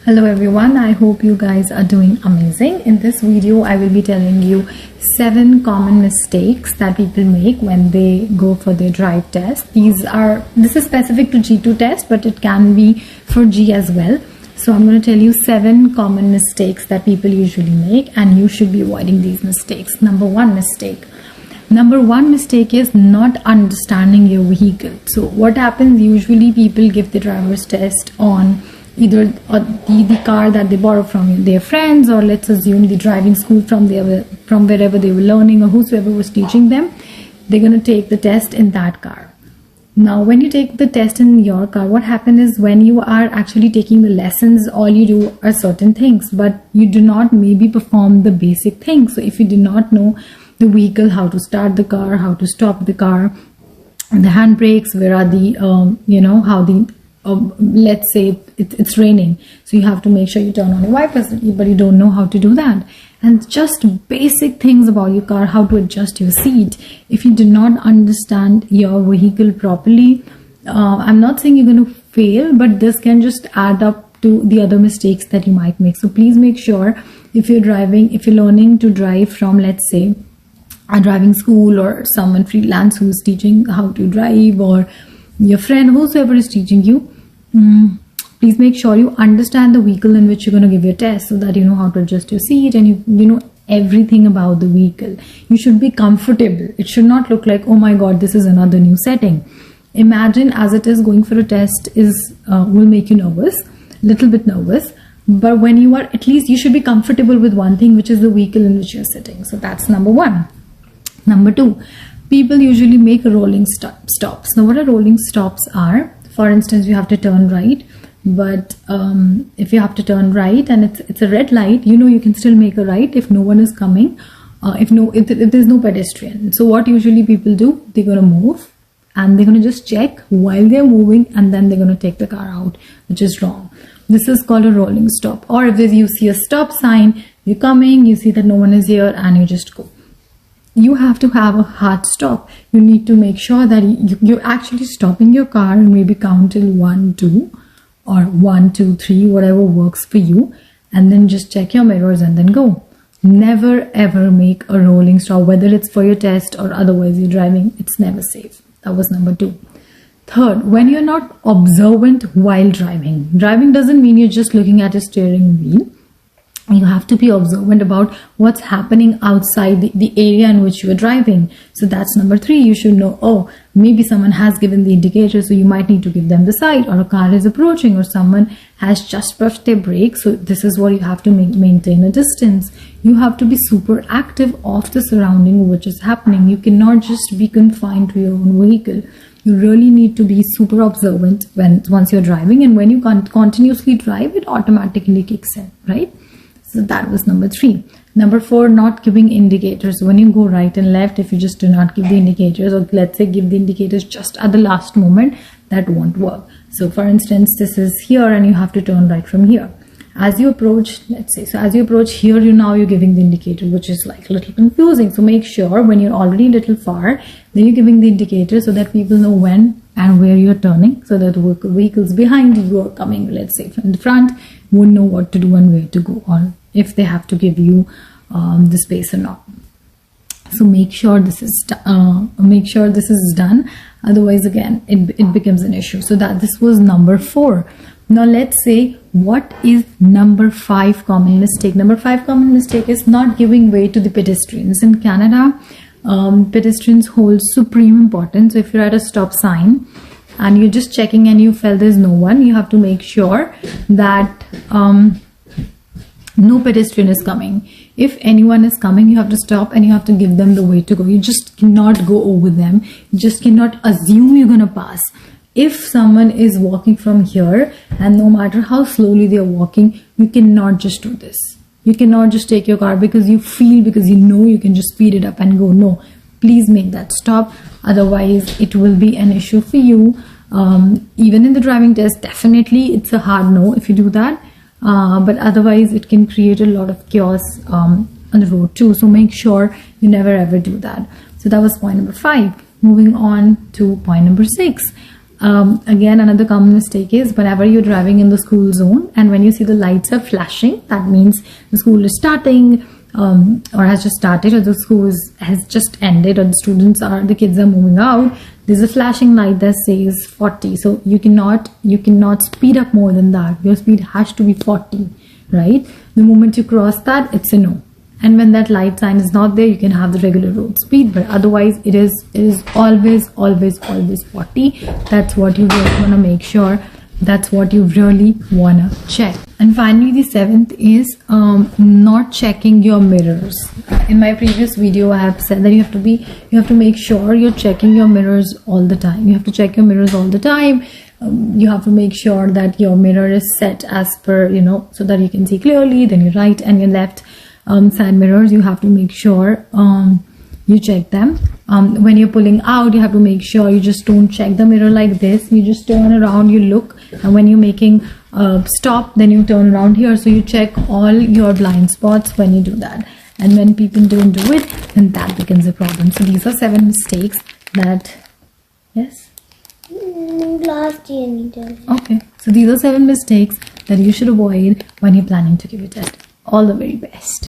Hello everyone, I hope you guys are doing amazing. In this video, I will be telling you 7 common mistakes that people make when they go for their drive test. This is specific to G2 test, but it can be for G as well. So I'm going to tell you 7 common mistakes that people usually make, and you should be avoiding these mistakes. Number one mistake is not understanding your vehicle. So what happens, usually people give the driver's test on either the car that they borrow from their friends, or let's assume the driving school from wherever they were learning, or whosoever was teaching them. They're going to take the test in that car. Now when you take the test in your car, what happens is, when you are actually taking the lessons, all you do are certain things, but you do not maybe perform the basic things. So if you do not know the vehicle, how to start the car, how to stop the car, the handbrakes, where are the let's say it's raining, so you have to make sure you turn on your wipers, but you don't know how to do that. And just basic things about your car, how to adjust your seat. If you do not understand your vehicle properly, I'm not saying you're going to fail, but this can just add up to the other mistakes that you might make. So please make sure, if you're learning to drive from, let's say, a driving school, or someone freelance who's teaching how to drive, or your friend, whosoever is teaching you, please make sure you understand the vehicle in which you're going to give your test, so that you know how to adjust your seat, and you know everything about the vehicle. You should be comfortable. It should not look like, oh my god, this is another new setting. Imagine as it is, going for a test will make you nervous, little bit nervous, but when you are, at least you should be comfortable with one thing, which is the vehicle in which you're sitting. So that's number one. Number two, people usually make rolling stops. Now what are rolling stops are? For instance, you have to turn right, but if you have to turn right and it's a red light, you can still make a right if no one is coming, if there's no pedestrian. So what usually people do, they're going to move, and they're going to just check while they're moving, and then they're going to take the car out, which is wrong. This is called a rolling stop. Or if you see a stop sign, you're coming, you see that no one is here, and you just go. You have to have a hard stop. You need to make sure that you're actually stopping your car, and maybe count till 1, 2, or 1, 2, 3, whatever works for you, and then just check your mirrors and then go. Never ever make a rolling stop, whether it's for your test or otherwise you're driving. It's never safe. That was number 2. Third, when you're not observant while driving. Driving doesn't mean you're just looking at your steering wheel. You have to be observant about what's happening outside the area in which you are driving. So that's number 3. You should know, oh, maybe someone has given the indicator, so you might need to give them the side, or a car is approaching, or someone has just pushed their brakes. So this is what you have to maintain a distance. You have to be super active of the surrounding which is happening. You cannot just be confined to your own vehicle. You really need to be super observant once you're driving, and when you continuously drive, it automatically kicks in, right? So that was number 3. Number 4, not giving indicators. When you go right and left, if you just do not give the indicators, or let's say give the indicators just at the last moment, that won't work. So for instance, this is here and you have to turn right from here. As you approach, as you approach here, you're giving the indicator, which is like a little confusing. So make sure when you're already a little far, then you're giving the indicator, so that people know when and where you're turning, so that the vehicles behind you are coming, let's say from the front, won't know what to do and where to go, or if they have to give you the space or not. So make sure this is done. Otherwise, again, it becomes an issue. So this was number 4. Now let's say, what is number 5 common mistake? Number 5 common mistake is not giving way to the pedestrians. In Canada, pedestrians hold supreme importance. So if you're at a stop sign and you're just checking and you feel there's no one, you have to make sure that no pedestrian is coming. If anyone is coming, you have to stop and you have to give them the way to go. You just cannot go over them. You just cannot assume you're going to pass. If someone is walking from here, and no matter how slowly they're walking, you cannot just do this. You cannot just take your car because you know you can just speed it up and go. No, please make that stop. Otherwise, it will be an issue for you. Even in the driving test, definitely it's a hard no if you do that. But otherwise, it can create a lot of chaos on the road too. So make sure you never ever do that. So that was point number 5. Moving on to point number 6. Again, another common mistake is whenever you're driving in the school zone and when you see the lights are flashing, that means the school is starting, or has just started, or the school has just ended, or the kids are moving out. There's a flashing light that says 40, so you cannot speed up more than that. Your speed has to be 40, right? The moment you cross that, it's a no. And when that light sign is not there, you can have the regular road speed, but otherwise it is always 40. That's what you really want to make sure. That's what you really want to check. And finally, the seventh is not checking your mirrors. In my previous video, I have said that you have to make sure you're checking your mirrors all the time. You have to check your mirrors all the time. You have to make sure that your mirror is set as per, so that you can see clearly. Then your right and your left side mirrors, you have to make sure you check them. When you're pulling out, you have to make sure you just don't check the mirror like this. You just turn around, you look, and when you're making a stop, then you turn around here. So you check all your blind spots when you do that. And when people don't do it, then that becomes a problem. So these are 7 mistakes that, yes? Last year. Okay, so these are 7 mistakes that you should avoid when you're planning to give a test. All the very best.